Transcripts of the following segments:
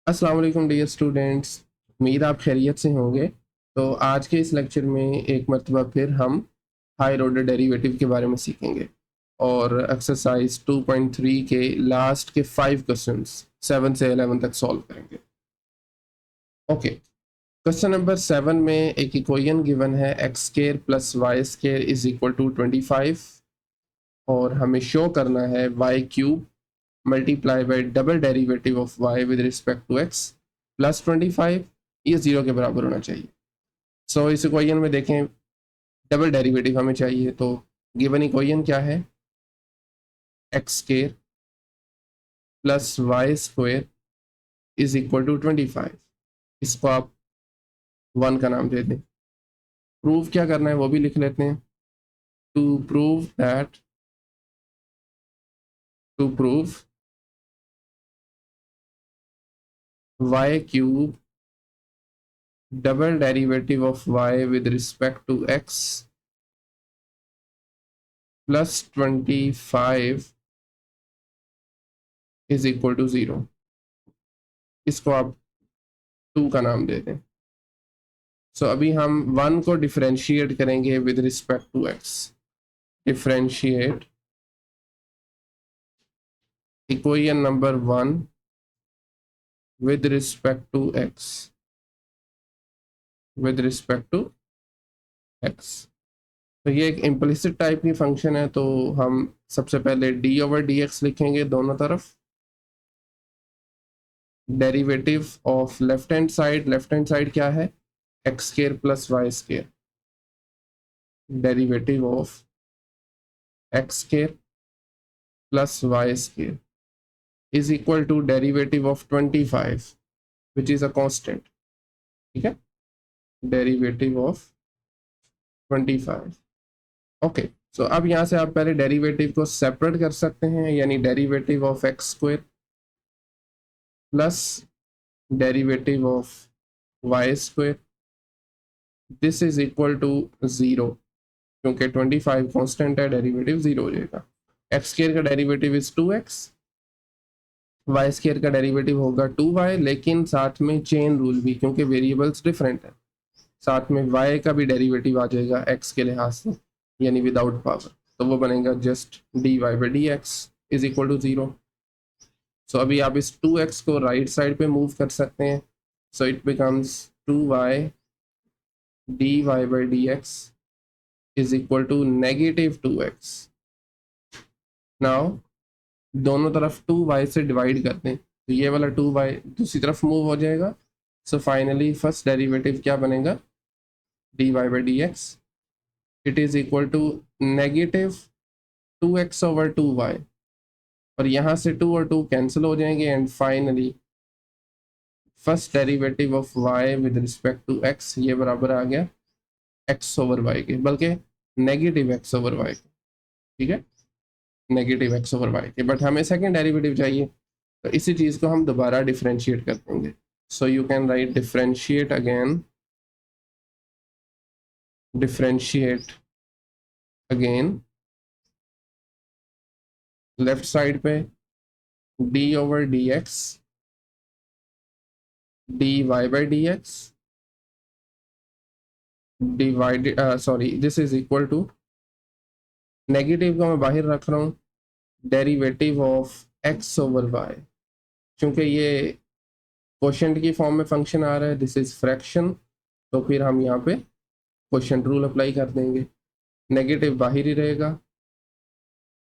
अस्सलाम वालेकुम dear students. उम्मीद आप खैरियत से होंगे। तो आज के इस लेक्चर में एक मरतबा फिर हम हायर ऑर्डर डेरिवेटिव के बारे में सीखेंगे और एक्सरसाइज 2.3 के लास्ट के 5 क्वेश्चंस 7 से 11 तक सॉल्व करेंगे। ओके, क्वेश्चन नंबर 7 में एक इक्वेशन गिवन है X square plus Y square is equal to 25 और हमें शो करना है Y cube multiply by double derivative of Y with respect to X plus 25, ये जीरो के बराबर होना चाहिए। सो इस इक्वेशन में देखें डबल डेरिवेटिव हमें चाहिए, तो गिवन इक्वेशन क्या है, X square plus Y square is equal to 25। इसको आप 1 का नाम दे दें। प्रूव क्या करना है वो भी लिख लेते हैं। To prove that to prove Y cube double derivative of Y with respect to X plus 25 is equal to 0। इसको आप 2 का नाम दे दें। सो अभी हम 1 को डिफरेंशिएट करेंगे with respect to X. Differentiate equation number 1 with respect to X, with respect to X. तो ये एक इम्प्लिसिट टाइप की फंक्शन है, तो हम सबसे पहले डी ओवर डी एक्स लिखेंगे दोनों तरफ। Derivative of left hand side क्या है, X square plus Y square. Derivative of X square plus Y square is equal to derivative of 25 which is a constant। ठीक है, डेरिवेटिव ऑफ 25। ओके, सो अब यहाँ से आप पहले डेरिवेटिव को सेपरेट कर सकते हैं, यानी derivative of X square plus derivative of Y square, this is equal to 0। क्योंकि 25 कांस्टेंट है, डेरिवेटिव 0 हो जाएगा। एक्स स्क्वायर का derivative is 2x, Y square का डेरिवेटिव होगा 2y, लेकिन साथ में चेन रूल भी, क्योंकि वेरिएबल्स डिफरेंट है, साथ में y का भी डेरिवेटिव आ जाएगा x के लिहाज से, यानी विदाउट पावर। तो वो बनेगा just dy by D x is equal to 0। So अभी आप इस 2x को राइट साइड पे मूव कर सकते हैं। So it becomes 2y dy by D x is equal to negative 2x। Now दोनों तरफ 2y से डिवाइड कर दें, तो ये वाला 2y दूसरी तरफ मूव हो जाएगा। सो फाइनली फर्स्ट डेरिवेटिव क्या बनेगा, dy by D X it is equal to negative 2x over 2y, और यहाँ से 2 और 2 कैंसिल हो जाएंगे, and finally first derivative of y with respect to x ये बराबर आ गया x ओवर y के, बल्कि नेगेटिव x ओवर y के। ठीक है, नेगेटिव एक्स ओवर वाई के, बट हमें सेकेंड डेरिवेटिव चाहिए, तो इसी चीज़ को हम दोबारा डिफरेंशिएट कर देंगे। So you can write differentiate again, differentiate again left side पे d over D x d Y by D x divided, sorry this is equal to, negative को मैं बाहर रख रहा हूँ, derivative of x over y. क्योंकि ये quotient की फॉर्म में फंक्शन आ रहा है, दिस इज फ्रैक्शन, तो फिर हम यहाँ पे क्वोशंट रूल अप्लाई कर देंगे। नेगेटिव बाहर ही रहेगा।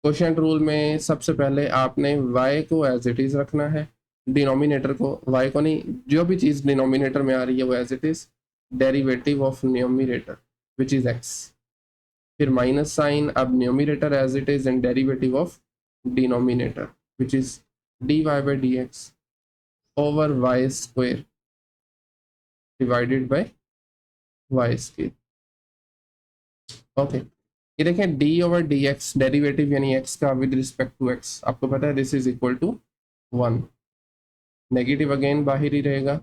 क्वोशंट रूल में सबसे पहले आपने y को एज इट इज़ रखना है, डिनोमिनेटर को, y को नहीं, जो भी चीज़ डिनोमिनेटर में आ रही है वो as it is, derivative of numerator which is x, फिर माइनस साइन, अब numerator as it is and derivative of denominator which is dy by D x over Y square divided by Y square. Okay, ये देखें D over D X derivative यानी X का with respect to X, आपको पता है this is equal to 1। Negative again बाहर ही रहेगा,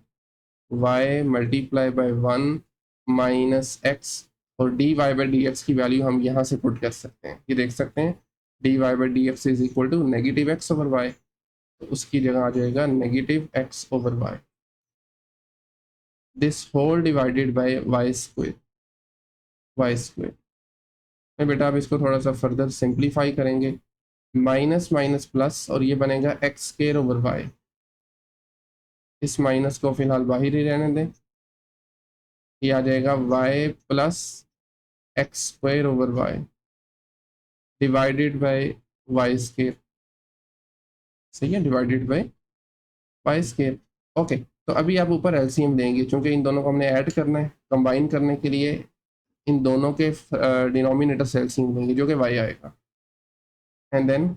y multiply by 1 minus X, और D Y by D X की वैल्यू हम यहाँ से पुट कर सकते हैं। ये देख सकते हैं D Y by D x is equal to negative X over Y, तो उसकी जगह आ जाएगा negative X over Y. This whole divided by Y square, Y square. नहीं बेटा, अब इसको थोड़ा सा फर्दर सिंप्लीफाई करेंगे, माइनस माइनस प्लस, और ये बनेगा एक्स स्क्वायर ओवर वाई। इस माइनस को फिलहाल बाहर ही रहने दें, ये आ जाएगा Y plus X square over Y divided by Y square. सही है, divided by Y square. Okay, तो अभी आप ऊपर एलसीएम लेंगे, क्योंकि इन दोनों को हमने ऐड करना है, कंबाइन करने के लिए इन दोनों के डिनोमिनेटर से एलसीएम लेंगे, जो कि वाई आएगा, एंड देन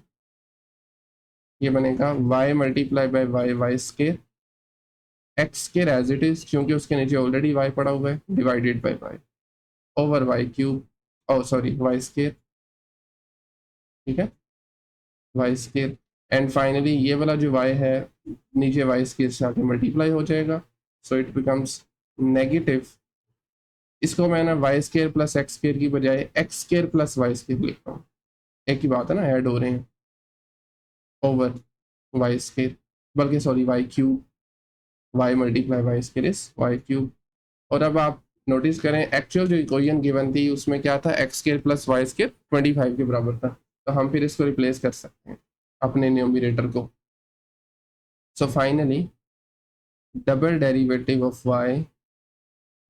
ये बनेगा Y multiply by Y, Y square, X square as it is, क्योंकि उसके नीचे ऑलरेडी वाई पड़ा हुआ है, divided by Y over Y cube, oh sorry Y square. ठीक है, वाई स्क्वायर, एंड फाइनली ये वाला जो वाई है नीचे वाई स्क्वायर से आके मल्टीप्लाई हो जाएगा, सो इट बिकम्स नेगेटिव। इसको मैं ना Y square plus X square की बजाय X square plus Y square लिखता हूँ, एक ही बात है ना, ऐड हो रहे हैं, ओवर वाई स्क्वायर, बल्कि sorry Y cube, Y multiply Y square is Y cube. और अब आप नोटिस करें, एक्चुअल जो इक्वेशन गिवन थी उसमें क्या था, X square plus Y square 25 के बराबर था, तो हम फिर इसको रिप्लेस कर सकते हैं अपने न्यूमरेटर को। So finally double derivative of Y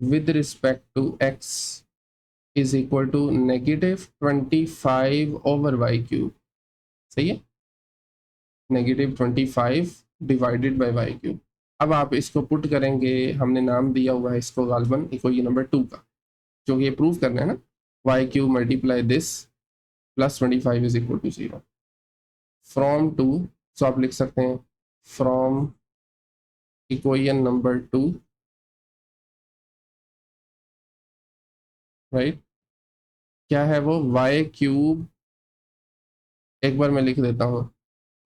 with respect to X is equal to negative 25 over Y cube. सही है, negative 25 divided by Y cube. अब आप इसको पुट करेंगे, हमने नाम दिया हुआ है इसको गालबन इक्वेशन नंबर 2 का, क्योंकि ये प्रूव करना है ना, Y cube multiply this plus 25 is equal to 0 from 2। सो आप लिख सकते हैं फ्रॉम इक्वेशन नंबर 2, राइट, क्या है वो, वाई क्यूब, एक बार मैं लिख देता हूँ,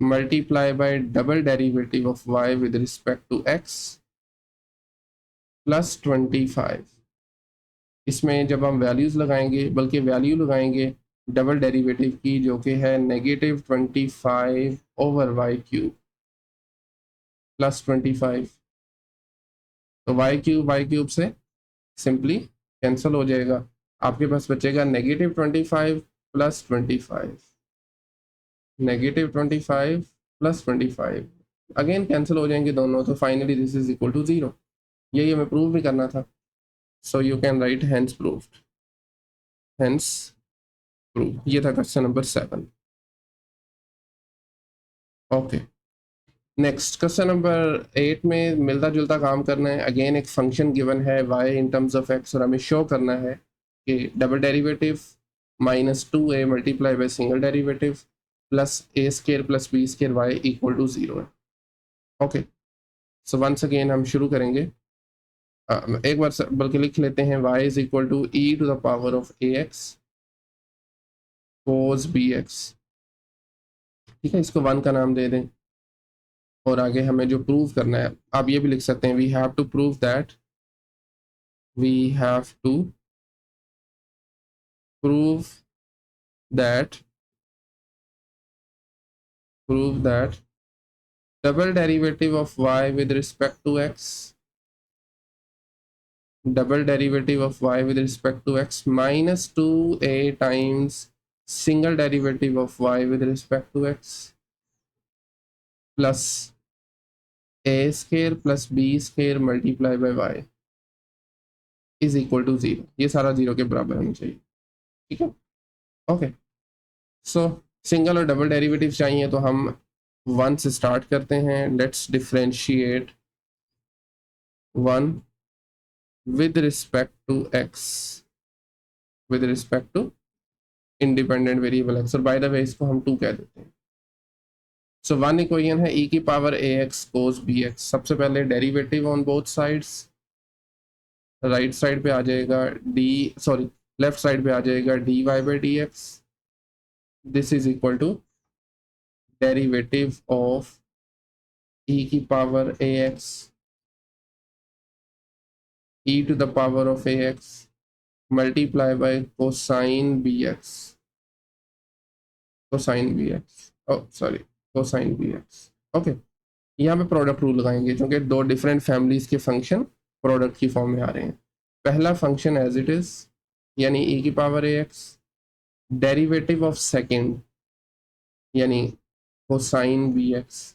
multiply by double derivative of Y with respect to X plus 25। इसमें जब हम वैल्यूज लगाएंगे, बल्कि वैल्यू लगाएंगे डबल डेरिवेटिव की, जो कि है negative 25 over Y cube plus 25, तो वाई क्यूब से सिंपली कैंसिल हो जाएगा, आपके पास बचेगा negative 25 plus 25, negative 25 plus 25, again cancel हो जाएंगे दोनों, तो finally this is equal to 0। यही हमें प्रूव भी करना था, so you can write hence proved, hence prove. ये था question number 7। Okay, next question number 8 में मिलता जुलता काम करना है। अगेन एक फंक्शन गिवन है y in terms of x, और हमें शो करना है कि double derivative -2a multiply by single derivative plus a square plus b square y equal to 0 है। ओके, सो वंस अगेन हम शुरू करेंगे, एक बार बल्कि लिख लेते हैं, y is equal to e to the power of ax cos bx। ठीक है, इसको 1 का नाम दे दें, और आगे हमें जो प्रूव करना है, आप ये भी लिख सकते हैं, we have to prove that, we have to prove that, double derivative of y with respect to x, double derivative of y with respect to x -2a times single derivative of y with respect to x plus a square plus b square multiply by y is equal to 0। ये सारा 0 के बराबर होना चाहिए। ठीक है, okay, so single और double derivative चाहिए, तो हम 1 से स्टार्ट करते हैं। Let's differentiate 1 with respect to x, with respect to independent variable x, और बाय द वे इसको हम 2 कह देते हैं। सो 1 इक्वेशन है e की पावर ax cos bx। सबसे पहले derivative on both sides, right side पे आ जाएगा लेफ्ट साइड पे आ जाएगा dy by D x, this is equal to derivative of e की power ax e to the power of ax multiply by cosine bx, cosine bx, sorry cosine bx। Okay, यहाँ पे product rule लगाएंगे, क्योंकि दो different families के function product की form में आ रहे हैं। पहला फंक्शन एज इट इज यानी e की power ax, derivative of second यानी कोसाइन bx।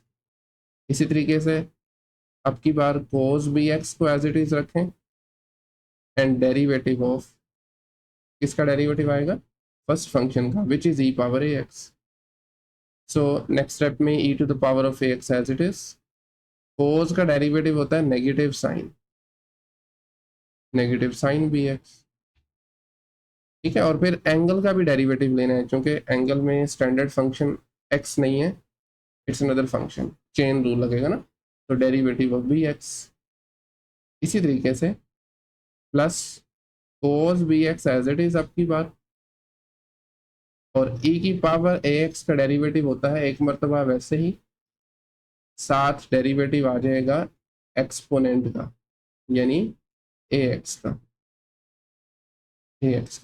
इसी तरीके से अब की बार कोस bx को एज इट इज रखें एंड डेरिवेटिव ऑफ, किसका डेरिवेटिव आएगा, फर्स्ट फंक्शन का, which is e power ax। So next step में e to the power of ax as it is, cos का डेरिवेटिव होता है नेगेटिव साइन bx, ठीक है। और फिर एंगल का भी डेरिवेटिव लेना है, क्योंकि एंगल में स्टैंडर्ड फंक्शन x नहीं है, it's another function, chain rule लगेगा ना, तो डेरिवेटिव ऑफ bx। इसी तरीके से plus cos bx as it is आपकी बात, और e की पावर ax का डेरिवेटिव होता है एक मरतबा वैसे ही, साथ डेरिवेटिव आ जाएगा एक्सपोनेंट का यानी ax का।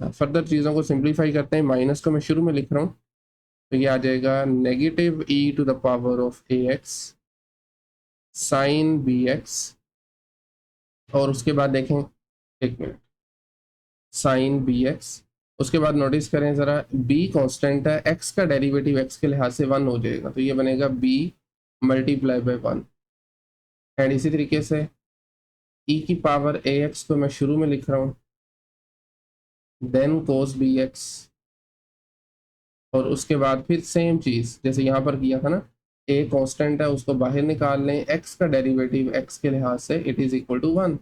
फर्दर चीज़ों को सिंप्लीफाई करते हैं, माइनस को मैं शुरू में लिख रहा हूँ, तो ये आ जाएगा negative e to the power of ax sine bx, और उसके बाद देखें, एक मिनट, साइन bx, उसके बाद नोटिस करें ज़रा, b कांस्टेंट है, x का डेरिवेटिव x के लिहाज से 1 हो जाएगा, तो ये बनेगा b मल्टीप्लाई बाय 1। एंड इसी तरीके से e की पावर ax को मैं शुरू में लिख रहा हूँ, देन कोस bx, और उसके बाद फिर सेम चीज़ जैसे यहाँ पर किया था ना, a कांस्टेंट है उसको बाहर निकाल लें, x का डेरिवेटिव x के लिहाज से it is equal to 1।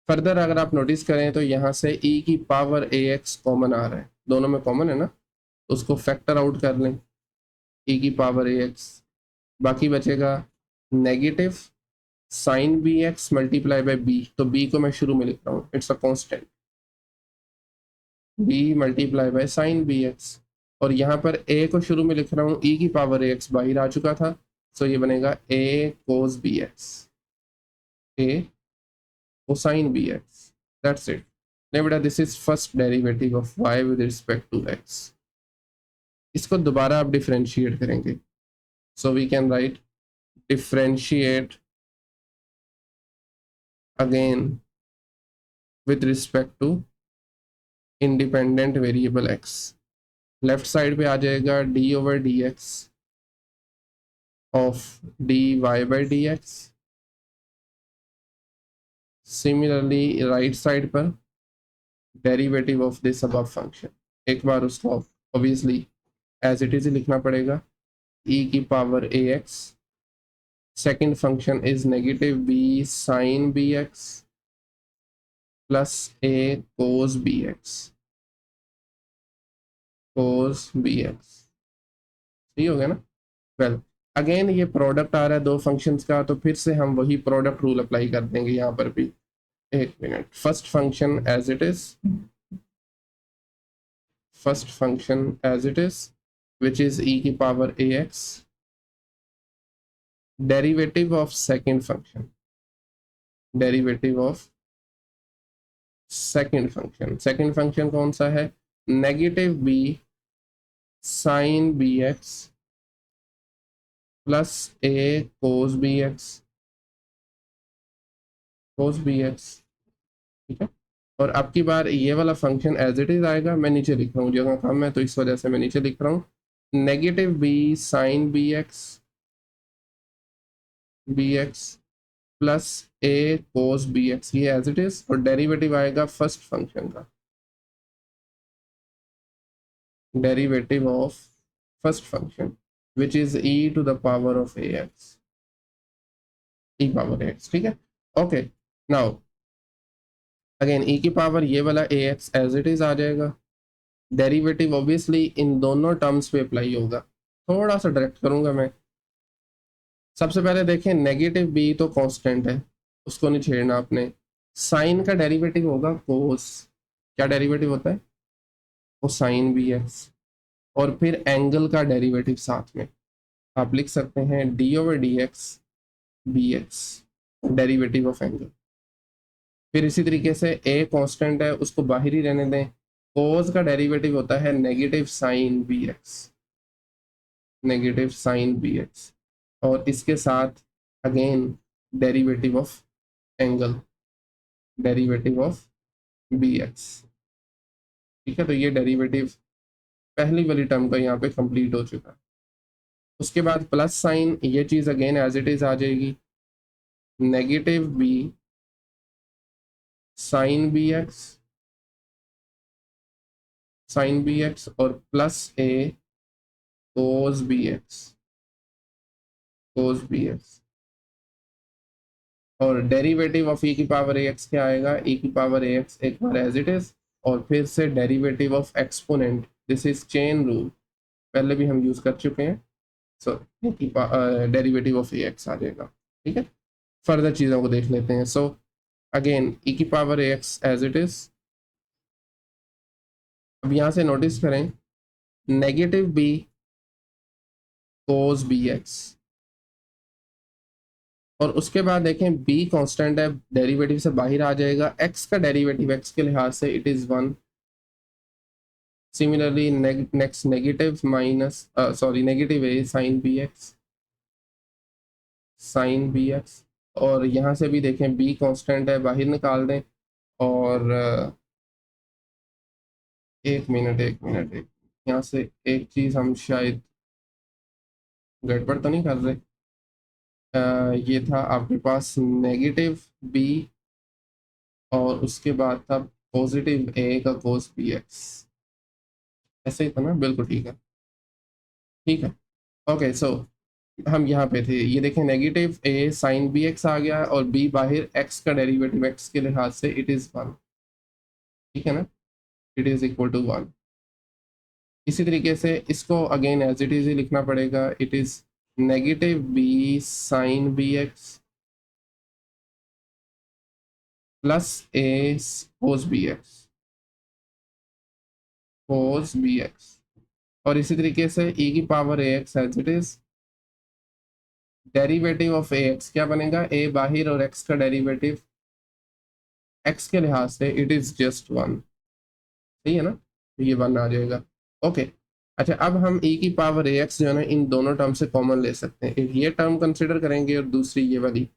Further अगर आप नोटिस करें तो यहाँ से e की पावर ax कॉमन आ रहा है, दोनों में कॉमन है ना, तो उसको फैक्टर आउट कर लें, e की पावर ax, बाकी बचेगा negative sine bx multiply by b, तो b को मैं शुरू में लिख रहा हूँ, it's a constant, b multiply by sine bx, और यहाँ पर a को शुरू में लिख रहा हूँ, e की पावर ax बाहर आ चुका था, सो ये बनेगा a cos bx, a cosine bx, that's it। नहीं बेटा, this is first derivative of y with respect to x। इसको दोबारा आप डिफरेंशिएट करेंगे, so we can write differentiate again with respect to independent variable x। Left side पे आ जाएगा d over D x of dy by D x. Similarly right side पर derivative of this above function, एक बार उसको obviously as it is लिखना पड़ेगा, e की power ax, second function is negative b sine bx plus a cos bx, सही हो गया ना। वेल अगेन ये प्रोडक्ट आ रहा है दो फंक्शंस का, तो फिर से हम वही प्रोडक्ट रूल अप्लाई कर देंगे यहाँ पर भी। एक minute, first function as it is which is e की power ax, derivative of second function, second function कौन सा है, negative b sine bx plus a cos bx, ठीक है। और अब की बार ये वाला फंक्शन एज इट इज आएगा, मैं नीचे लिख रहा हूँ, जगह कम है तो इस वजह से मैं नीचे लिख रहा हूँ, negative b sine bx plus a cos bx, ये एज इट इज, और डेरिवेटिव आएगा फर्स्ट फंक्शन का, derivative of first function which is e to the power of ax, e power ax, ठीक है। ओके, नाउ अगेन e की power ये वाला ax as it is आ जाएगा, डेरिवेटिव ऑब्वियसली इन दोनों टर्म्स पे अप्लाई होगा, थोड़ा सा डायरेक्ट करूंगा मैं। सबसे पहले देखें, नेगेटिव b तो कांस्टेंट है, उसको नहीं छेड़ना आपने, साइन का डेरिवेटिव होगा कोस, क्या डेरिवेटिव होता है, कोसाइन bx, और फिर एंगल का डेरिवेटिव साथ में आप लिख सकते हैं d over D x bx, derivative of angle. फिर इसी तरीके से a कांस्टेंट है, उसको बाहर ही रहने दें, कोस का डेरिवेटिव होता है नेगेटिव साइन bx, और इसके साथ again derivative of angle, derivative of b x. ठीक है, तो ये डेरिवेटिव पहली वाली टर्म का यहाँ पे कंप्लीट हो चुका है। उसके बाद प्लस साइन, ये चीज़ अगेन एज इट इज आ जाएगी, negative b sine b x और plus a cos b x. और डेरिवेटिव ऑफ e की पावर ए एक्स क्या आएगा, e की पावर ए एक्स एक बार एज इट इज, और फिर से derivative of exponent, this is chain rule, पहले भी हम यूज कर चुके हैं। So derivative of a x आ जाएगा। ठीक है, फर्दर चीज़ों को देख लेते हैं। सो अगेन e की power a x as it is. अब यहाँ से नोटिस करें, negative b cos b x, और उसके बाद देखें b कांस्टेंट है, डेरिवेटिव से बाहर आ जाएगा, x का डेरिवेटिव x के लिहाज से it is 1। Similarly next negative minus negative a sine b x, और यहाँ से भी देखें b कांस्टेंट है, बाहर निकाल दें। और एक मिनट यहाँ से एक चीज़ हम शायद गड़बड़ तो नहीं कर रहे। ये था आपके पास नेगेटिव बी और उसके बाद था पॉजिटिव ए का कोस बी एक्स, ऐसे ही था ना, बिल्कुल ठीक है। ठीक है, ओके। सो हम यहाँ पे थे, ये देखें नेगेटिव ए साइन बी एक्स आ गया और बी बाहर, एक्स का डेरिवेटिव एक्स के लिहाज से इट इज़ 1। ठीक है ना, इट इज़ इक्वल टू 1। इसी तरीके से इसको अगेन एज इट इज़ ही लिखना पड़ेगा, it is negative b sine b x plus a cos b x. और इसी तरीके से e की power a x as it is, derivative of a x क्या बनेगा, a बाहिर और x का डेरिवेटिव x के लिहाज से इट इज जस्ट 1। सही है ना, तो ये 1 आ जाएगा। ओके, अच्छा अब हम e की पावर ए एक्स जो है ना, इन दोनों टर्म से कॉमन ले सकते हैं। एक ये टर्म कंसिडर करेंगे और दूसरी ये वाली,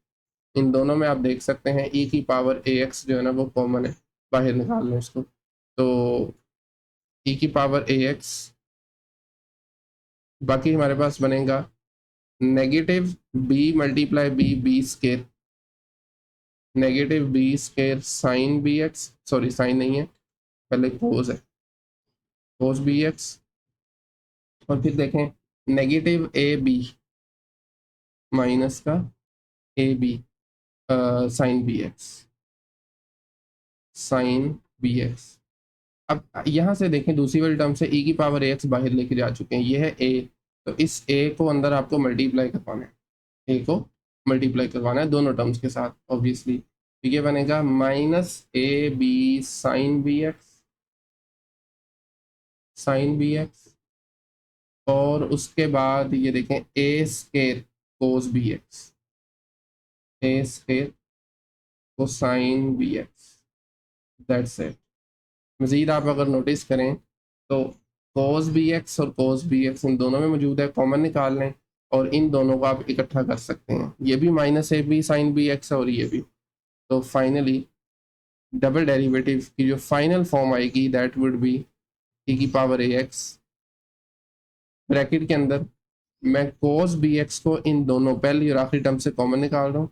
इन दोनों में आप देख सकते हैं e की पावर ए एक्स जो है ना वो कॉमन है, बाहर निकाल लें इसको। तो e की पावर ए एक्स, बाकी हमारे पास बनेगा negative b multiply b square, negative b square sine b x, sorry sine नहीं है, पहले कोस है, कोस बी एक्स। और फिर देखें नेगेटिव ए बी माइनस का a b sine b x. अब यहाँ से देखें दूसरी वाली टर्म से e की पावर ए एक्स बाहर लेके जा चुके हैं, ये है a, तो इस a को अंदर आपको मल्टीप्लाई करवाना है, a को मल्टीप्लाई करवाना है दोनों टर्म्स के साथ ऑब्वियसली। तो ये बनेगा minus a b sine b x, और उसके बाद ये देखें a square cos b x, a square cosine b x, that's it. मज़ीद आप अगर नोटिस करें तो कोस बी एक्स और कोस बी एक्स इन दोनों में मौजूद है, कॉमन निकाल लें और इन दोनों को आप इकट्ठा कर सकते हैं, ये भी minus a b sine b x है और ये भी। तो फाइनली डबल डेरिवेटिव की जो फाइनल फॉर्म आएगी दैट वुड बी e की पावर ए एक्स, ब्रैकेट के अंदर मैं कोस बी एक्स को इन दोनों पहली और आखिरी टर्म से कॉमन निकाल रहा हूँ,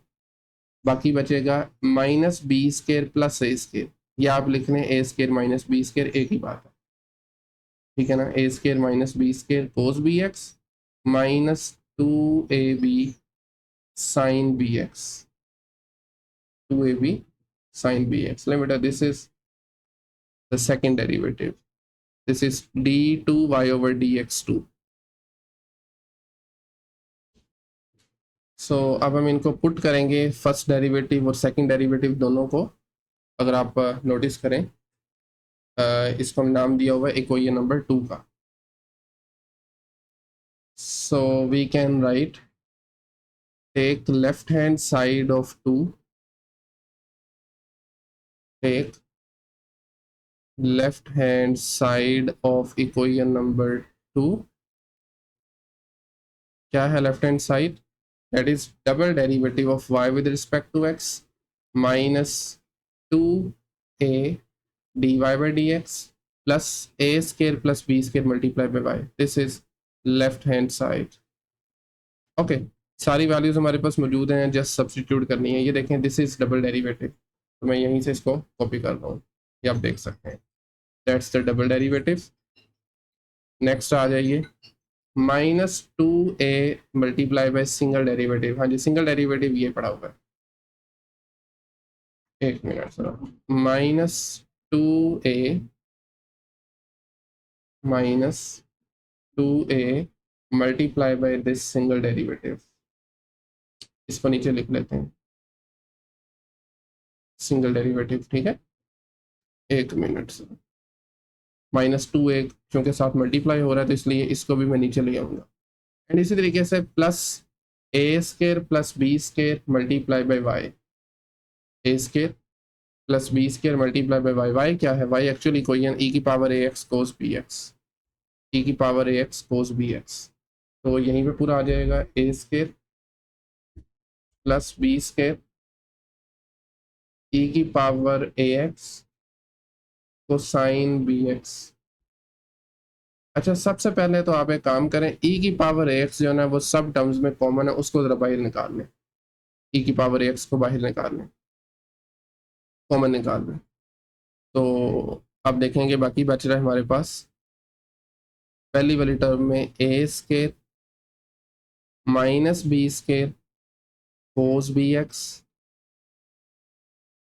बाकी बचेगा minus b square plus a square, या आप लिख लें a square minus b square, एक ही बात है। ठीक है ना, a square minus b square cos b x minus 2ab sine b x, 2ab sin bx, limited, this is the second derivative, this is d2y over dx2। सो अब हम इनको पुट करेंगे, फर्स्ट डेरिवेटिव और सेकंड डेरिवेटिव दोनों को। अगर आप notice करें, इसको हम नाम दिया हुआ है इक्वेशन नंबर 2 का। So we can write, take left hand side of 2, take left hand side of equation number 2। क्या है left hand side, that is double derivative of y with respect to x minus 2a dy by dx plus a square plus b square multiply by y. This is left hand side. Okay, सारी values हमारे पास मौजूद हैं, just substitute करनी है। ये देखें, this is double derivative, तो मैं यहीं से इसको कॉपी कर रहा हूँ, ये आप देख सकते हैं, that's the double derivative. Next आ जाइए, -2a multiply by single derivative. हाँ जी, सिंगल डेरिवेटिव ये पड़ा हुआ है, एक minute sir. -2a multiply by this single derivative, इसको नीचे लिख लेते हैं, सिंगल डेरिवेटिव, ठीक है। एक मिनट सर, -2a क्योंकि साथ मल्टीप्लाई हो रहा है तो इसलिए इसको भी मैं नीचे ले आऊँगा। एंड इसी तरीके से plus a square plus b square multiply by y, a square plus b square multiply by y। y क्या है? y एक्चुअली कोई है, e की power ax cos bx, e की पावर ax cos bx, तो यहीं पे पूरा आ जाएगा a square plus b square e की पावर ax कोसाइन bx। अच्छा, सबसे पहले तो आप एक काम करें, e की पावर ax जो है ना वो सब टर्म्स में कॉमन है, उसको जरा बाहर निकाल लें, e की पावर ax को बाहर निकाल लें, कॉमन निकाल लें, तो आप देखेंगे बाकी बच रहा है हमारे पास पहली वाली टर्म में a square minus b square cos b x,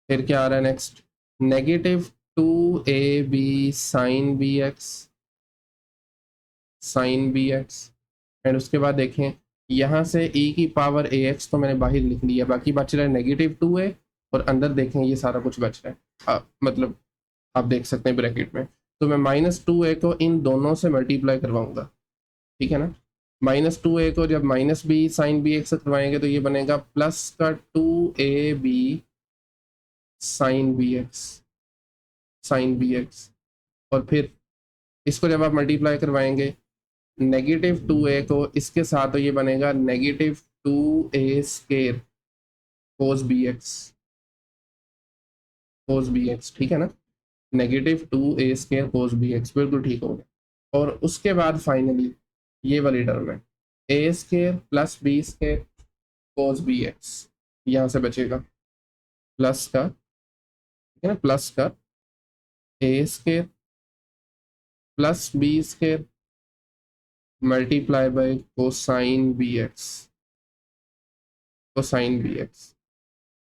फिर क्या आ रहा है next, -2ab sine b x, sine b x. And उसके बाद देखें, यहाँ से e की पावर ax तो मैंने बाहर लिख लिया, बाकी बच रहा है -2a, और अंदर देखें ये सारा कुछ बच रहा है, मतलब आप देख सकते हैं ब्रैकेट में, तो मैं -2a को इन दोनों से मल्टीप्लाई करवाऊंगा, ठीक है ना। -2a को जब -b साइन बी एक्स से करवाएंगे तो ये बनेगा प्लस का 2ab sine b x, sine b x, और फिर इसको जब आप मल्टीप्लाई करवाएंगे -2a को इसके साथ, तो ये बनेगा -2a square cos b x, cos b x, ठीक है ना, -2a square cos b x, बिल्कुल ठीक हो गया। और उसके बाद फाइनली ये वाली टर्म है a square plus b square cos b x, यहाँ से बचेगा प्लस का, ठीक है ना, प्लस का a square plus b square multiply by cosine b x, cosine b x.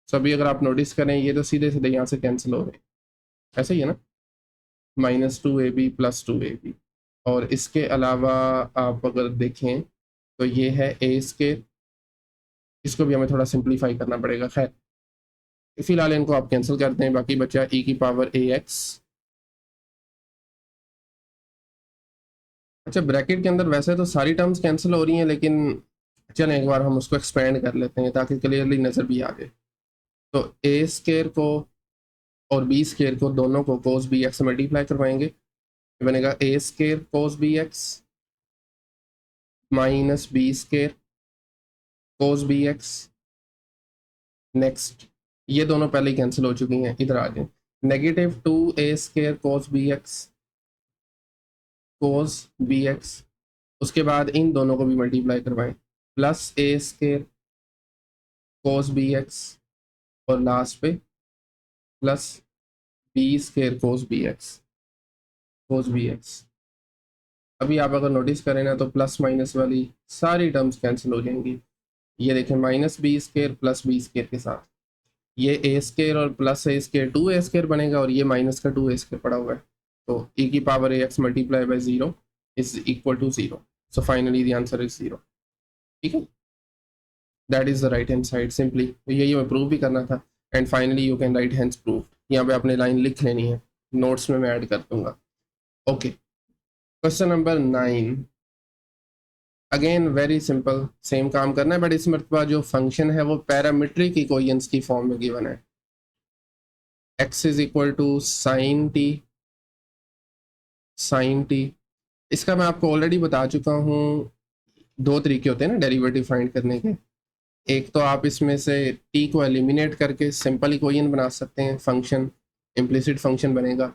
सभी अगर आप नोटिस करें ये तो सीधे सीधे यहाँ से कैंसिल हो रहे हैं, ऐसे ही है ना, -2ab प्लस 2ab। और इसके अलावा आप अगर देखें तो ये है a स्केयर, इसको भी हमें थोड़ा सिंप्लीफाई करना पड़ेगा, खैर फिलहाल इनको आप कैंसिल करते हैं, बाकी बचा e की पावर ax। अच्छा, ब्रैकेट के अंदर वैसे तो सारी टर्म्स कैंसिल हो रही हैं, लेकिन चलें एक बार हम उसको एक्सपेंड कर लेते हैं ताकि क्लियरली नज़र भी आ जाए। तो a स्केयर को और b स्केयर को दोनों को कोस बी एक्स से मल्टीप्लाई करवाएंगे, ये बनेगा a square cos b x minus b square cos b x. Next, ये दोनों पहले ही कैंसिल हो चुकी हैं, इधर आ जाए, -2a square cos b x, cos b x, उसके बाद इन दोनों को भी मल्टीप्लाई करवाएं, plus a square cos b x, और लास्ट पे plus b square cos b x, cos b x. अभी आप अगर नोटिस करें ना तो प्लस माइनस वाली सारी टर्म्स कैंसिल हो जाएंगी। ये देखें, -b square plus b square के साथ ये a स्केयर और प्लस a स्केयर 2a स्केयर बनेगा, और ये माइनस का 2a स्केयर पड़ा हुआ है, तो e की power ax multiply by 0 is equal to 0, so finally the answer is 0, ठीक है, that is the right hand side simply. तो यही मैं प्रूव भी करना था, and finally you can write hands prove. यहाँ पे आपने लाइन लिख लेनी है, नोट्स में मैं ऐड कर दूंगा। Okay, question number 9, again very simple, same काम करना है, बट इस मरतबा जो फंक्शन है वो पैरामीट्रिक इक्वेशंस की फॉर्म में गिवन है। x is equal to sine t, sine t, इसका मैं आपको ऑलरेडी बता चुका हूँ, दो तरीके होते हैं ना डेरिवेटिव फाइंड करने के। एक तो आप इसमें से टी को एलिमिनेट करके सिंपल इक्वेशन बना सकते हैं, फंक्शन इम्प्लिसिट फंक्शन बनेगा,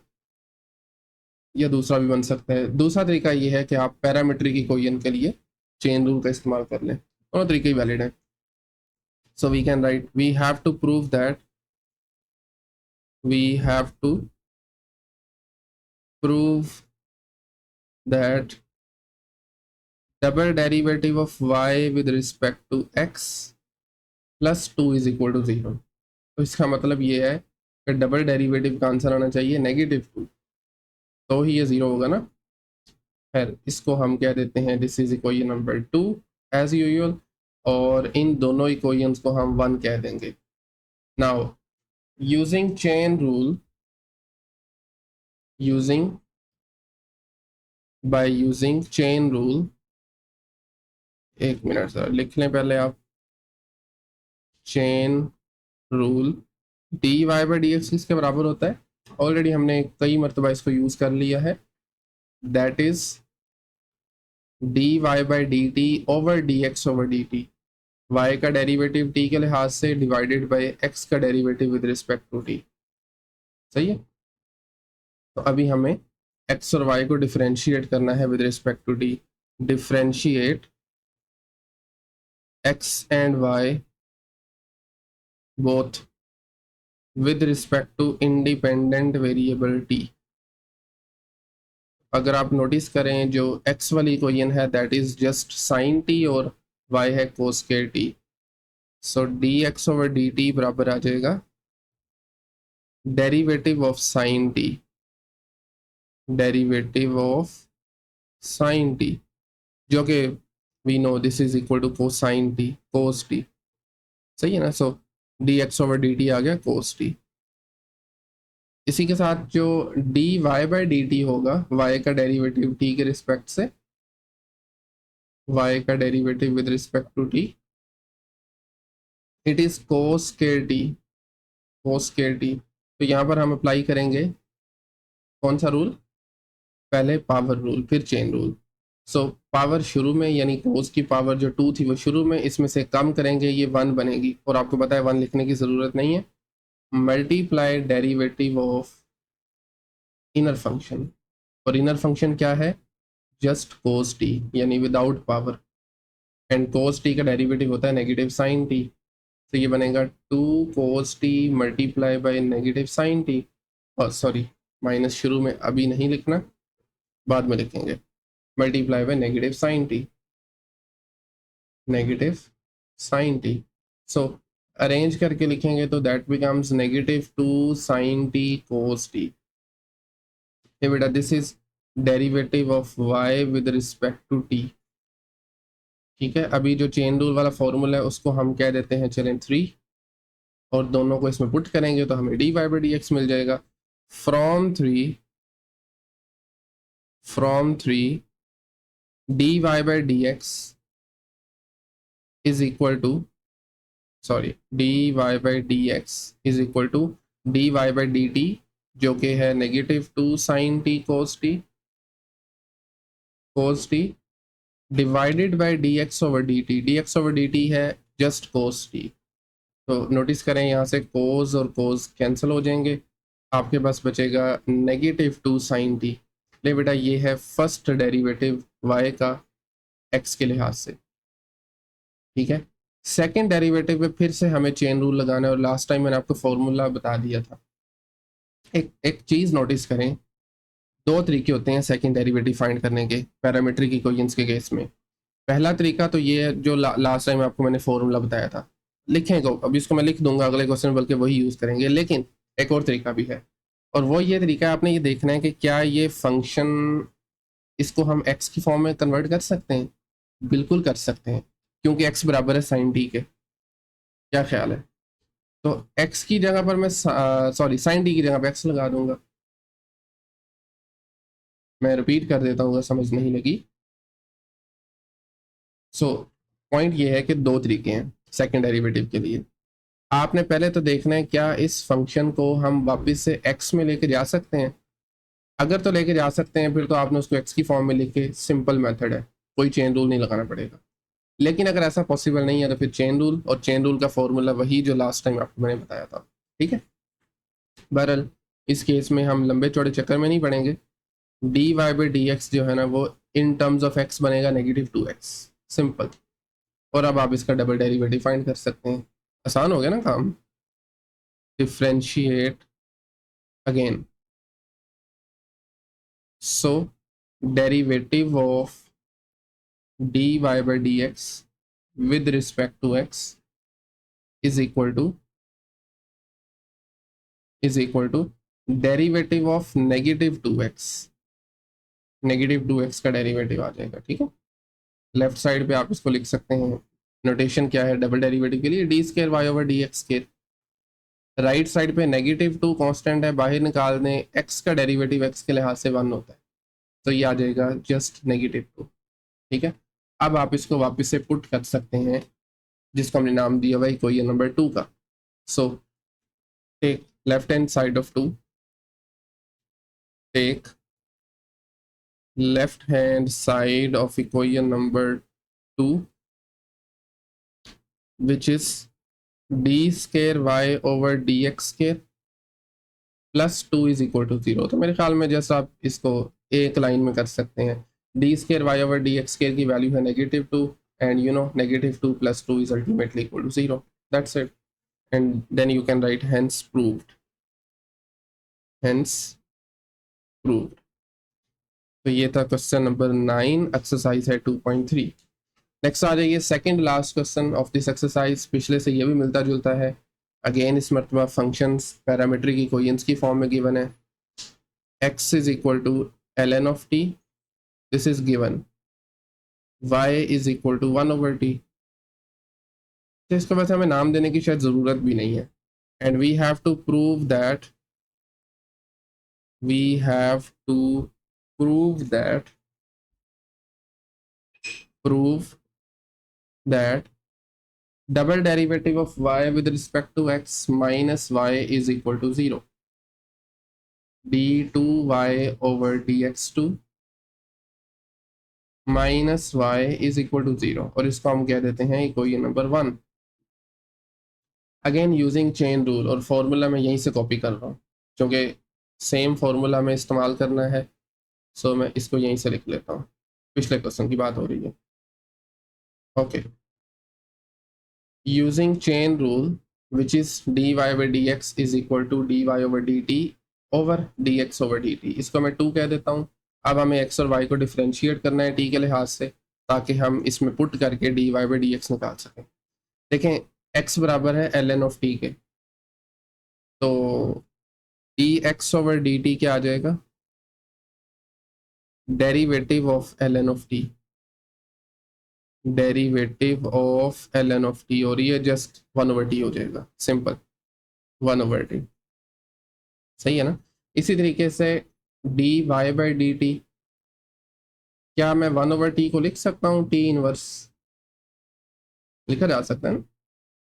या दूसरा भी बन सकता है। दूसरा तरीका ये है कि आप पैरामीट्रिक इक्वेशन के लिए चेन रूल का इस्तेमाल कर लें, दोनों तरीके ही वैलिड हैं। So we can write we have to prove that we have to prove that double derivative of y with respect to x plus 2 is equal to 0। तो इसका मतलब ये है कि डबल डेरिवेटिव का आंसर आना चाहिए -2, तो ही ये 0 होगा ना। फिर इसको हम कह देते हैं this is equation number 2 as usual, और इन दोनों इक्वेशंस को हम 1 कह देंगे। Now using chain rule, using chain rule, एक मिनट सर लिख लें पहले आप। Chain rule d Y by D x किसके बराबर होता है? ऑलरेडी हमने कई मरतबा इसको यूज कर लिया है, that is d Y by d t over D x over d t. Y का डेरिवेटिव टी के लिहाज से डिवाइडेड बाई एक्स का derivative with respect to t. सही है। तो अभी हमें एक्स और वाई को डिफ्रेंशिएट करना है with respect to t. Differentiate x and y both with respect to independent variable t। अगर आप नोटिस करें जो x वाली इक्वेशन है that is just sine t और y है कोस के t। सो dx ओवर dt बराबर आ जाएगा derivative of sine t, derivative of sine t, जो कि we know this is equal to cosine t, cos t। सही है ना। सो dx ओवर dt आ गया कोस t। इसी के साथ जो d Y by d t होगा, y का डेरिवेटिव t के रिस्पेक्ट से, y का derivative with respect to t, it is cos के टी, कोस के टी। तो यहाँ पर हम अप्लाई करेंगे कौन सा रूल? पहले पावर रूल फिर चेन रूल। सो पावर शुरू में यानी कोस की पावर जो 2 थी वो शुरू में, इसमें से कम करेंगे ये 1 बनेगी, और आपको पता है 1 लिखने की ज़रूरत नहीं है। Multiply derivative of inner function, और इनर फंक्शन क्या है? जस्ट कोस टी यानी without power, and cos t का डेरिवेटिव होता है नेगेटिव साइन टी। तो ये बनेगा 2 cos t multiply by negative sine t, और सॉरी माइनस शुरू में अभी नहीं लिखना, बाद में लिखेंगे, multiply by negative sine t, negative sine t. So arrange करके लिखेंगे तो that becomes -2 sine t cos t. ये बेटा this is derivative of y with respect to t। ठीक है। अभी जो चेन रूल वाला फॉर्मूला है उसको हम कह देते हैं चलें 3, और दोनों को इसमें पुट करेंगे तो हमें d Y by D x मिल जाएगा। From three d Y by D x is equal to, sorry d Y by D x is equal to d Y by d t, जो कि है -2 sine t cos t divided by D x over d t. D x over d t है just cos t. तो notice करें यहाँ से कोस और cos cancel हो जाएंगे, आपके पास बचेगा -2 साइन टी। ले बेटा ये है फर्स्ट डेरिवेटिव y का x के लिहाज से। ठीक है। सेकंड डेरिवेटिव पे फिर से हमें चेन रूल लगाना है, और लास्ट टाइम मैंने आपको फॉर्मूला बता दिया था। एक चीज़ नोटिस करें, 2 तरीके होते हैं सेकंड डेरिवेटिव फाइंड करने के पैरामीट्रिक इक्वेशंस के केस में। पहला तरीका तो ये है जो लास्ट टाइम आपको मैंने फॉर्मूला बताया था, लिखेंगे अभी इसको मैं लिख दूंगा अगले क्वेश्चन में, बल्कि वही यूज़ करेंगे। लेकिन एक और तरीका भी है, और वो ये तरीका है आपने ये देखना है कि क्या ये फंक्शन, इसको हम x की फॉर्म में कन्वर्ट कर सकते हैं? बिल्कुल कर सकते हैं, क्योंकि x बराबर है साइन टी के। क्या ख्याल है? तो x की जगह पर मैं सॉरी साइन टी की जगह पर x लगा दूंगा। मैं रिपीट कर देता हूँ अगर समझ नहीं लगी। सो पॉइंट ये है कि 2 तरीके हैं सेकंड डेरिवेटिव के लिए। आपने पहले तो देखना है क्या इस फंक्शन को हम वापस से x में लेके जा सकते हैं। अगर तो लेके जा सकते हैं फिर तो आपने उसको x की फॉर्म में लिखे, सिंपल मेथड है, कोई चेन रूल नहीं लगाना पड़ेगा। लेकिन अगर ऐसा पॉसिबल नहीं है तो फिर चेन रूल, और चेन रूल का फॉर्मूला वही जो लास्ट टाइम आपको मैंने बताया था। ठीक है, बहरहाल इस केस में हम लंबे चौड़े चक्कर में नहीं पड़ेंगे। D Y by D x जो है ना वो इन टर्म्स ऑफ एक्स बनेगा -2x, सिंपल। और अब आप इसका डबल डेरिवेटिव फाइंड कर सकते हैं, आसान हो गया ना काम। Differentiate again, so derivative of dy by dx with respect to x is equal to derivative of -2x, -2x का डेरिवेटिव आ जाएगा। ठीक है, लेफ्ट साइड पे आप इसको लिख सकते हैं, नोटेशन क्या है डबल डेरिवेटिव के लिए, d² y over dx²। Right side पे -2 कांस्टेंट है, बाहर निकाल दें, x का डेरिवेटिव x के लिहाज से 1 होता है, तो ये आ जाएगा जस्ट -2। ठीक है, अब आप इसको वापस से पुट कर सकते हैं जिसको हमने नाम दिया हुआ इक्वेशन नंबर 2 का। So take left hand side of 2, take left hand side of equation number 2 which is d² y over dx² plus 2 is equal to 0। तो मेरे ख्याल में जैसा आप इसको एक लाइन में कर सकते हैं, d² y ओवर dx² की वैल्यू है -2 and you know -2 plus 2 is ultimately equal to 0, that's it. And then you can write hence proved, hence proved. तो ये था क्वेश्चन नंबर 9, एक्सरसाइज है 2.3। नेक्स्ट आ जाइए second last question of this exercise, पिछले से ये भी मिलता जुलता है। अगेन इस मरतबा फंक्शंस पैरामीट्रिक इक्वेशंस की फॉर्म में गिवन है, x is equal to ln of t, this is given, y is equal to 1 over t। तो इसको वैसे हमें नाम देने की शायद ज़रूरत भी नहीं है। And we have to prove that, we have to prove that, prove that double derivative of y with respect to x minus y is equal to 0, d2y over dx2 minus y is equal to 0, और इसको हम कह देते हैं equation number 1। Again using chain rule, और formula मैं यहीं से कॉपी कर रहा हूँ क्योंकि सेम फॉर्मूला में इस्तेमाल करना है, सो मैं इसको यहीं से लिख लेता हूँ। पिछले क्वेश्चन की बात हो रही है। Okay, using chain rule which is dy by dx is equal to dy over dt over dx over dt, इसको मैं 2 कह देता हूँ। अब हमें x और y को डिफ्रेंशिएट करना है t के लिहाज से, ताकि हम इसमें पुट करके dy by dx निकाल सकें। देखें x बराबर है ln ऑफ t के, तो dx over dt क्या आ जाएगा, derivative of ln of t, derivative of ln of t, और ये जस्ट 1 ओवर t हो जाएगा, सिंपल 1 ओवर t, सही है ना। इसी तरीके से dy by dt, क्या मैं 1 ओवर t को लिख सकता हूँ t इनवर्स, लिखा जा सकता है ना,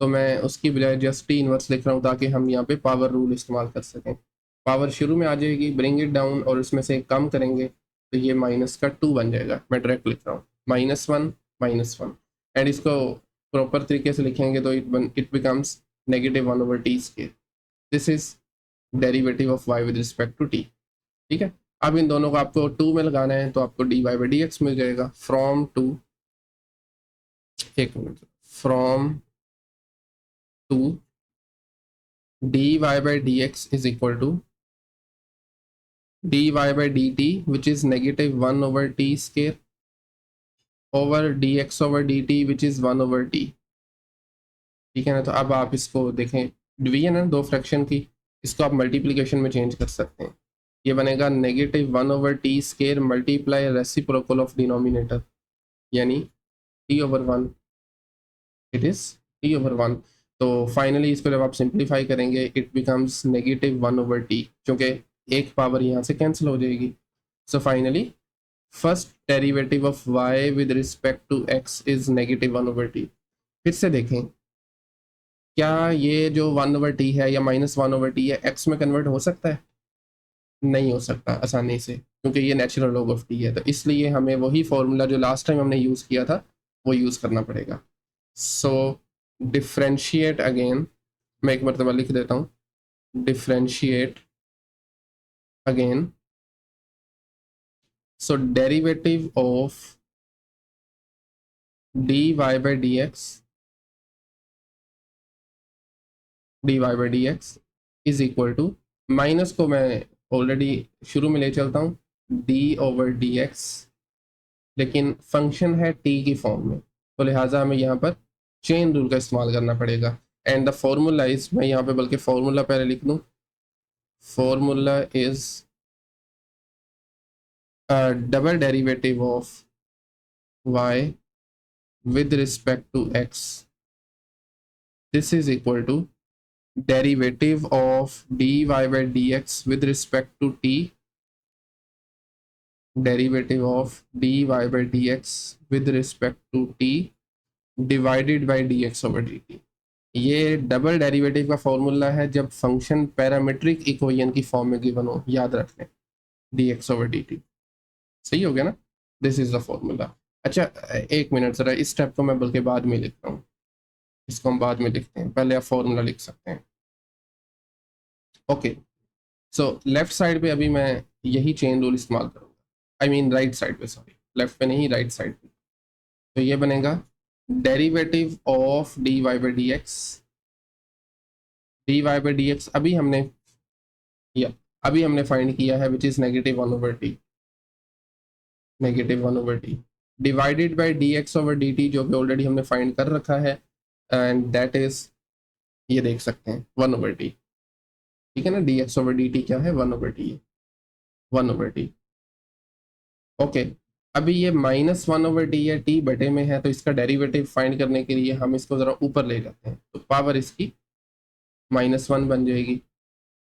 तो मैं उसकी बजाय जस्ट t इनवर्स लिख रहा हूँ ताकि हम यहाँ पे पावर रूल इस्तेमाल कर सकें। पावर शुरू में आ जाएगी, ब्रिंग इट डाउन, और उसमें से कम करेंगे तो ये माइनस का 2 बन जाएगा। मैं डायरेक्ट लिख रहा हूँ -1 एंड इसको प्रॉपर तरीके से लिखेंगे तो it becomes -1 over t²। This is derivative of y with respect to t। ठीक है, अब इन दोनों को आपको 2 में लगाना है, तो आपको dy by dx मिल जाएगा फ्रॉम 2, एक minute, from 2 dy by dx is equal to dy by dt which is -1 over t² over dx over dt which is 1 over t। ठीक है ना, तो अब आप इसको देखें, डिवीजन है 2 फ्रैक्शन की, इसको आप मल्टीप्लिकेशन में चेंज कर सकते हैं। ये बनेगा -1 over t² multiply reciprocal of denominator, यानी t over 1, it is t over 1। तो फाइनली इसको जब आप सिंप्लीफाई करेंगे इट बिकम्स -1 over t, क्योंकि एक पावर यहाँ से कैंसिल हो जाएगी। So finally first derivative of y with respect to x is -1 over t। फिर से देखें, क्या ये जो 1 over t है या -1 over t है x में कन्वर्ट हो सकता है? नहीं हो सकता आसानी से, क्योंकि ये नेचुरल लॉग ऑफ t है। तो इसलिए हमें वही फॉर्मूला जो लास्ट टाइम हमने यूज़ किया था वो यूज़ करना पड़ेगा। सो डिफ्रेंशिएट अगेन, मैं एक मरतबा लिख देता हूँ, differentiate again, so derivative of dy by dx, dy by dx is equal to, minus को मैं ऑलरेडी शुरू में ले चलता हूँ, d ओवर dx, लेकिन फंक्शन है t की फॉर्म में, तो लिहाजा हमें यहाँ पर चेन रूल का इस्तेमाल करना पड़ेगा। एंड द फॉर्मूला इज, मैं यहाँ पे बल्कि फॉर्मूला पहले लिख दूँ, formula is double derivative of y with respect to x, this is equal to derivative of dy by dx with respect to t, derivative of dy by dx with respect to t divided by dx over dt। ये double derivative का formula है जब function parametric equation की form में given हो, याद रख लें, dx over dt। सही हो गया ना, दिस इज द फॉर्मूला। अच्छा एक मिनट जरा, इस स्टेप को मैं बल्कि बाद में लिखता हूँ, इसको हम बाद में लिखते हैं, पहले आप फॉर्मूला लिख सकते हैं। ओके, सो लेफ्ट साइड पे अभी मैं यही चेन रूल इस्तेमाल करूँगा, आई मीन राइट साइड पे, सॉरी लेफ्ट पे नहीं, राइट साइड पे। तो ये बनेगा derivative of d Y by D x, d Y by D x अभी हमने फाइंड किया है, which is negative 1 over t, negative 1 over t divided by D x over d t, जो कि ऑलरेडी हमने फाइंड कर रखा है, एंड दैट इज, ये देख सकते हैं 1 ओवर टी, ठीक है ना, D x over d T क्या है, 1 ओवर टी है, 1 ओवर टी। ओके, अभी ये माइनस 1 ओवर टी है, टी बटे में है, तो इसका डेरिवेटिव फाइंड करने के लिए हम इसको ज़रा ऊपर ले जाते हैं, तो पावर इसकी -1 बन जाएगी।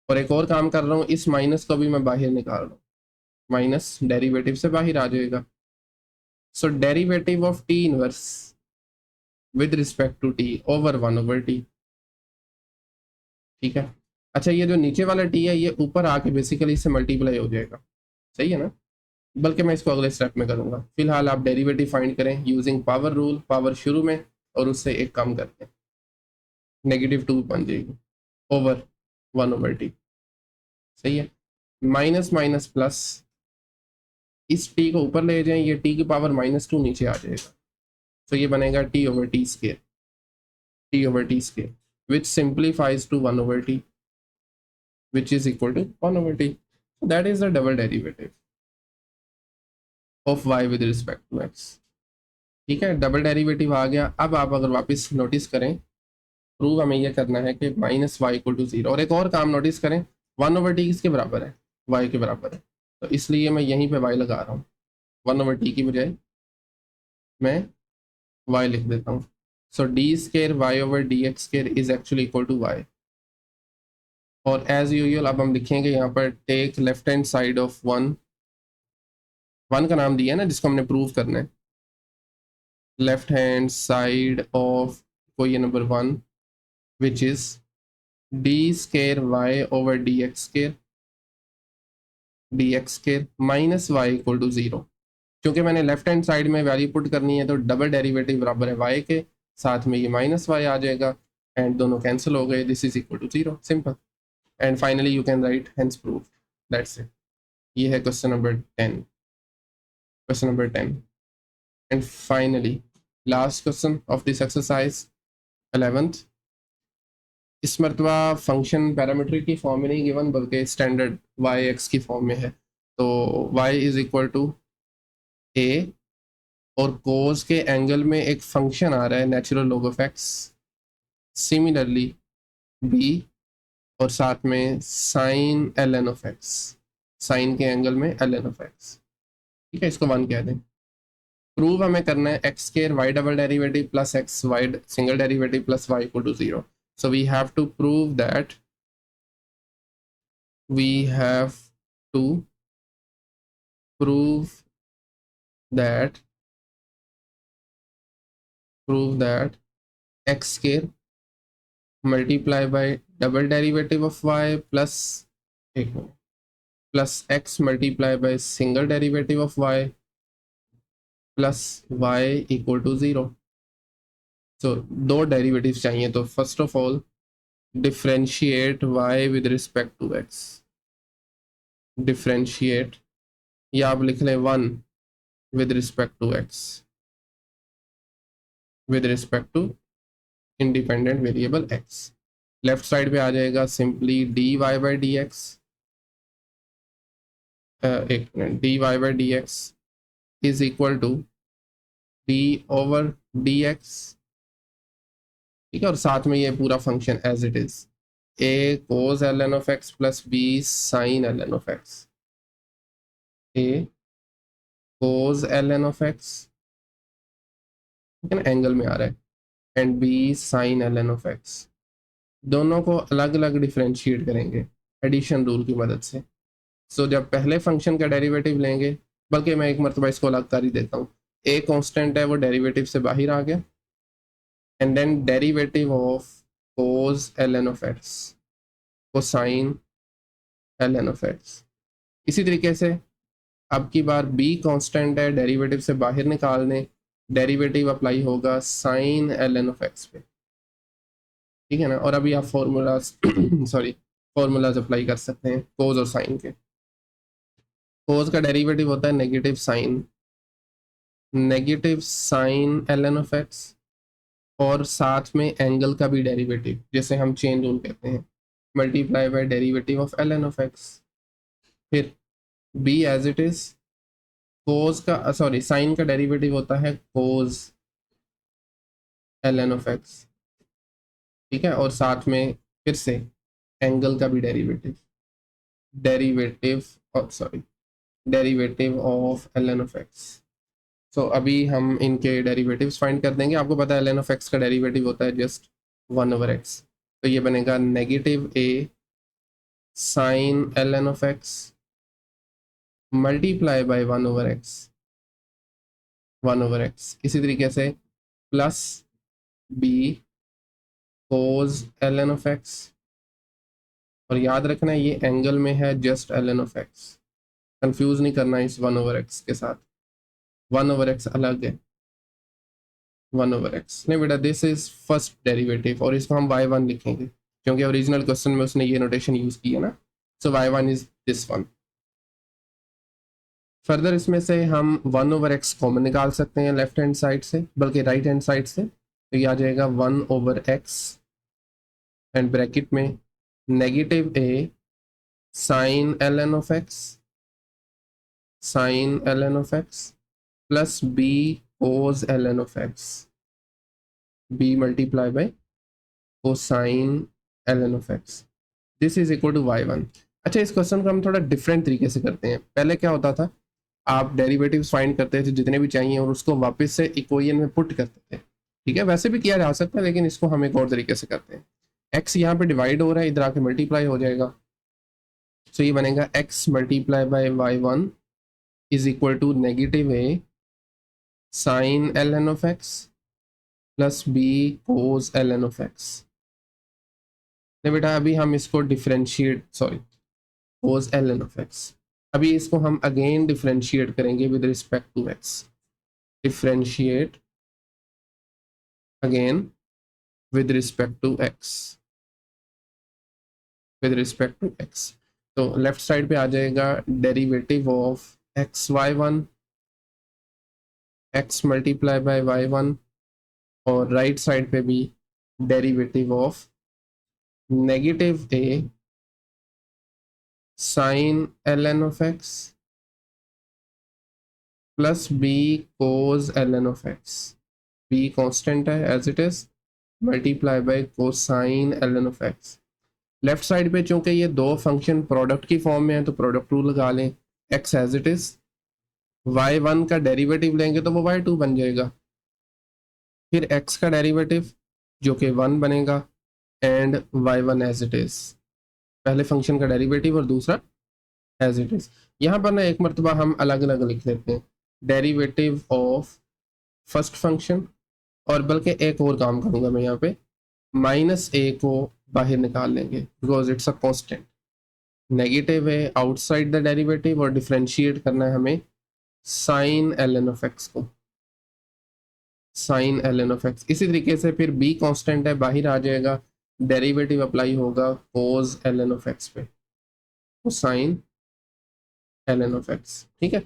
और एक और काम कर रहा हूँ, इस माइनस को भी मैं बाहर निकाल रहा हूँ, माइनस डेरिवेटिव से बाहर आ जाएगा। So derivative of t inverse with respect to t over 1 over t, ठीक है। अच्छा ये जो नीचे वाला टी है, ये ऊपर आके बेसिकली इससे मल्टीप्लाई हो जाएगा, सही है ना, बल्कि मैं इसको अगले स्टेप में करूँगा। फिलहाल आप डेरिवेटिव फाइंड करें यूजिंग पावर रूल, पावर शुरू में और उससे एक कम करके -2 बन जाएगी ओवर 1 ओवर टी, सही है। माइनस माइनस प्लस, इस टी को ऊपर ले जाएं, ये टी की पावर -2 नीचे आ जाएगा, तो ये बनेगा t over t square, t over t square which simplifies to 1 over t which is equal to 1 over t. That is the double derivative of y with respect to x, ठीक है, double derivative आ गया। अब आप अगर वापस notice करें, prove हमें यह करना है कि -y इक्वल टू 0, और एक और काम नोटिस करें, 1 ओवर टी किसके बराबर है, y के बराबर है, तो इसलिए मैं यहीं पे y लगा रहा हूँ, 1 ओवर टी की बजाय मैं y लिख देता हूँ। So d square y over D x square is actually equal to y, और एज यूजुअल अब हम लिखेंगे यहाँ पर take left hand side of 1 का नाम दिया है ना जिसको हमने प्रूव करना है, left hand side of equation number 1 which is d square y over D x square minus y equal to 0। क्योंकि मैंने लेफ्ट हैंड साइड में वैल्यू पुट करनी है, तो डबल डेरिवेटिव बराबर है वाई के, साथ में ये -y आ जाएगा, एंड दोनों कैंसिल हो गए, this is equal to 0, simple. And finally you can write hence proof, that's it. ये है question number 10, question number 10। And finally last question of this exercise 11th, इस मरतबा फंक्शन पैरामीट्रिक की फॉर्म में नहीं गिवन, बल्कि स्टैंडर्ड वाई एक्स की form में है। तो y is equal to a, और कोस के एंगल में एक फंक्शन आ रहा है natural log of x, similarly b, और साथ में sine ln of x, sine के एंगल में ln ऑफ x, ठीक है, इसको 1 कह दें। प्रूव हमें करना है x square y double derivative plus x y single derivative plus y equal to 0। So we have to prove that x square multiply by double derivative of y plus plus x multiply by single derivative of y plus y equal to 0। So दो derivative चाहिए, तो first of all differentiate y with respect to x। Differentiate, या आप लिख लें 1 with respect to x, with respect to independent variable x। Left side पे आ जाएगा simply dy by D x, एक minute, dy by D x is equal to d over D x. ठीक है, और साथ में ये पूरा function as it is a cos ln of x plus b sin ln of x। a cos ln of x, ठीक है ना, एंगल में आ रहा है, and b sin ln of x। दोनों को अलग अलग डिफरेंशिएट करेंगे एडिशन रूल की मदद से। सो जब पहले फंक्शन का डेरिवेटिव लेंगे, बल्कि मैं एक मरतबा इसको अलग कर ही देता हूँ, a कांस्टेंट है वो डेरिवेटिव से बाहर आ गया, and then derivative of cos ln of x, cosine ln of x। इसी तरीके से अब की बार b कांस्टेंट है, डेरिवेटिव से बाहर निकाल दें, डेरिवेटिव अप्लाई होगा साइन ln of x पे। ठीक है ना, और अभी आप फॉर्मूलाज सॉरी फॉर्मूलाज अप्लाई कर सकते हैं कोस और साइन के। कोस का डेरिवेटिव होता है negative sine ln of x, और साथ में एंगल का भी डेरिवेटिव, जैसे हम चेन रूल कहते हैं, multiply by derivative of ln of x। फिर b as it is, cos का सॉरी साइन का डेरिवेटिव होता है कोस ln of x। ठीक है, और साथ में फिर से एंगल का भी derivative of ln of x। सो अभी हम इनके डेरिवेटिव्स फाइंड कर देंगे। आपको पता है ln of x का डेरिवेटिव होता है जस्ट 1/x, तो ये बनेगा negative a sine ln of x multiply by 1/x। इसी तरीके से plus b cos ln of x, और याद रखना ये एंगल में है just ln of x, confuse नहीं करना इस 1/x के साथ, 1/x अलग है, 1/x नहीं बेटा, दिस इज फर्स्ट डेरिवेटिव, और इसको हम y1 लिखेंगे क्योंकि ओरिजिनल क्वेश्चन में उसने ये नोटेशन यूज की है ना। सो y1 is this one. Further इसमें से हम 1/x कॉमन निकाल सकते हैं लेफ्ट हैंड साइड से, बल्कि राइट हैंड साइड से, तो ये आ जाएगा 1/x एंड ब्रैकेट में negative a sine ln of x plus b cos ln of x, b multiply by cosine ln of x, this is equal to y1। अच्छा, इस क्वेश्चन को हम थोड़ा डिफरेंट तरीके से करते हैं। पहले क्या होता था, आप डेरिवेटिव्स फाइंड करते थे जितने भी चाहिए और उसको वापस से इक्वेशन में पुट करते थे। ठीक है, वैसे भी किया जा सकता है, लेकिन इसको हम एक और तरीके से करते हैं। x यहाँ पे डिवाइड हो रहा है, इधर आके मल्टीप्लाई हो जाएगा, तो ये बनेगा x multiply by y1 is equal to negative a sine ln of x plus b cos ln of x। नहीं बेटा, अभी हम इसको differentiate cos ln of x, अभी इसको हम अगेन डिफरेंशिएट करेंगे with respect to x। Differentiate again with respect to x, तो लेफ्ट साइड पे आ जाएगा derivative of xy1 x multiply by y1, और राइट साइड पे भी derivative of negative a sine ln of x plus b cos ln of x, b constant है as it is, multiply by cosine ln of x। Left side पे चूंकि ये दो function product की form में है, तो प्रोडक्ट रूल लगा लें, x as it is, y1 का डेरिवेटिव लेंगे तो वो y2 बन जाएगा, फिर x का डेरिवेटिव जो कि 1 बनेगा, and y1 as it is, पहले फंक्शन का डेरिवेटिव और दूसरा एज इट इज। यहाँ पर ना एक मरतबा हम अलग अलग लिख लेते हैं, डेरिवेटिव ऑफ फर्स्ट फंक्शन, और बल्कि एक और काम करूँगा मैं यहाँ पे, -a को बाहर निकाल लेंगे because it's a constant, negative है आउटसाइड द डेरिवेटिव, और डिफरेंशिएट करना है हमें साइन ln of x को। Sine ln of x। इसी तरीके से फिर b कांस्टेंट है, बाहर आ जाएगा, डेरिवेटिव अप्लाई होगा cos ln ऑफ x पे, तो साइन ln ऑफ x। ठीक है,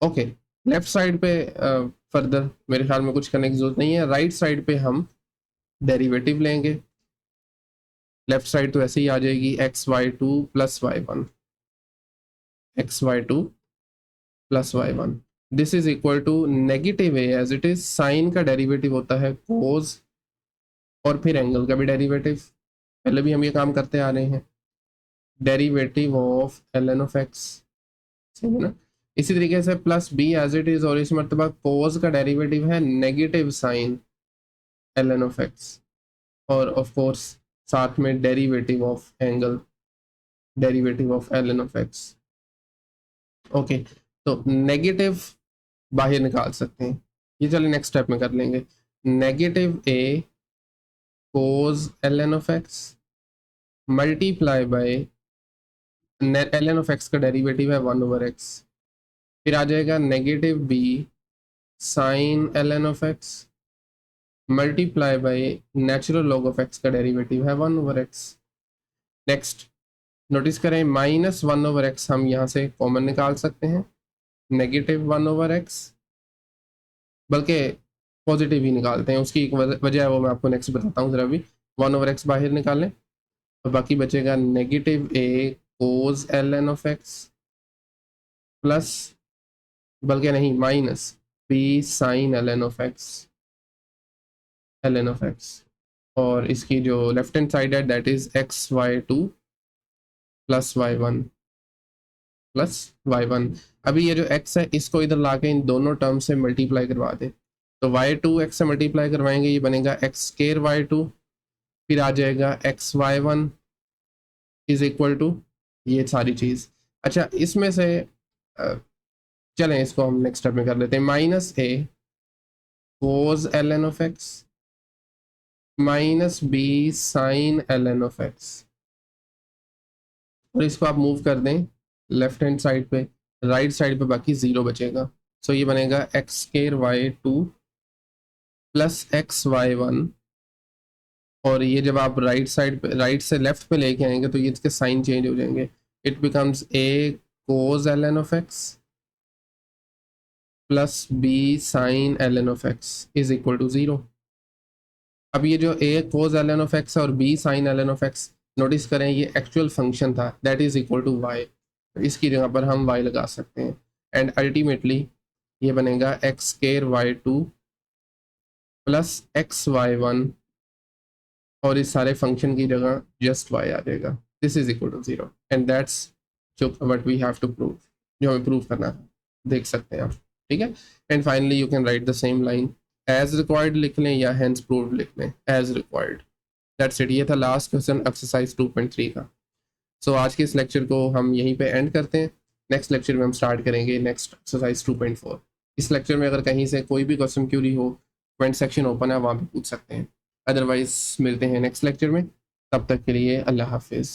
ओके। लेफ्ट साइड पे फर्दर मेरे ख्याल में कुछ करने की जरूरत नहीं है। राइट साइड पे हम डेरिवेटिव लेंगे। लेफ्ट साइड तो ऐसे ही आ जाएगी, xy2 plus y1, xy2 plus y1, this is equal to negative a as it is, sine का डेरिवेटिव होता है कोस, और फिर एंगल का भी डेरिवेटिव, पहले भी हम ये काम करते आ रहे हैं, derivative of ln of x, सही है ना। इसी तरीके से plus b as it is, और इस मरतबा कोस का डेरिवेटिव है negative sine ln of x, और ऑफ कोर्स साथ में derivative of angle, derivative of ln of x। Okay, तो नेगेटिव बाहर निकाल सकते हैं, ये चलिए नेक्स्ट स्टेप में कर लेंगे। Negative a cos ln of x multiply by ln of x का डेरिवेटिव है 1/x, फिर आ जाएगा negative b sine ln of x multiply by natural log of x का डेरिवेटिव है 1/x। नेक्स्ट नोटिस करें, माइनस 1/x हम यहाँ से कॉमन निकाल सकते हैं, नेगेटिव 1/x, बल्कि पॉजिटिव ही निकालते हैं, उसकी एक वजह है वो मैं आपको नेक्स्ट बताता हूँ। जरा भी 1/x बाहर निकालें, और बाकी बचेगा negative a cos ln of x plus, बल्कि नहीं minus b sine ln of x, और इसकी जो लेफ्ट हैंड साइड है that is xy2 plus y1 plus y1। अभी ये जो x है इसको इधर ला के इन दोनों टर्म से मल्टीप्लाई करवा दे, तो y2 x से मल्टीप्लाई करवाएंगे, ये बनेगा x स्क्वायर y2, फिर आ जाएगा xy1 इज इक्वल टू ये सारी चीज़। अच्छा, इसमें से चलें इसको हम नेक्स्ट स्टेप में कर लेते हैं, minus a cos ln of x minus b sine ln of x, और इसको आप मूव कर दें लेफ्ट हैंड साइड पे, राइट साइड पे बाकी जीरो बचेगा, सो ये बनेगा X square y2 plus xy1, और ये जब आप राइट साइड पे, राइट से लेफ्ट पे लेके आएंगे तो ये इसके साइन चेंज हो जाएंगे, it becomes a cos ln of x plus b sine ln of x is equal to 0। अब ये जो a cos ln of x और b sine ln of x, notice करें ये एक्चुअल फंक्शन था that is equal to y, इसकी जगह पर हम y लगा सकते हैं, एंड अल्टीमेटली ये बनेगा X square y2 plus xy1, और इस सारे फंक्शन की जगह जस्ट y आ जाएगा, this is equal to 0, and that's जो what we have to prove, जो हमें प्रूव करना है, देख सकते हैं आप। ठीक है, and finally you can write the same line, as required लिख लें या हेंस प्रूव्ड लिख लें, एज रिक्वायर्ड, दैट्स इट। ये था लास्ट क्वेश्चन एक्सरसाइज 2.3 का। सो आज के इस लेक्चर को हम यहीं पे एंड करते हैं, नेक्स्ट लेक्चर में हम स्टार्ट करेंगे नेक्स्ट एक्सरसाइज 2.4। इस लेक्चर में अगर कहीं से कोई भी क्वेश्चन क्यूरी हो, कमेंट सेक्शन ओपन है, वहाँ पे पूछ सकते हैं, अदरवाइज मिलते हैं नेक्स्ट लेक्चर में, तब तक के लिए अल्लाह हाफिज़।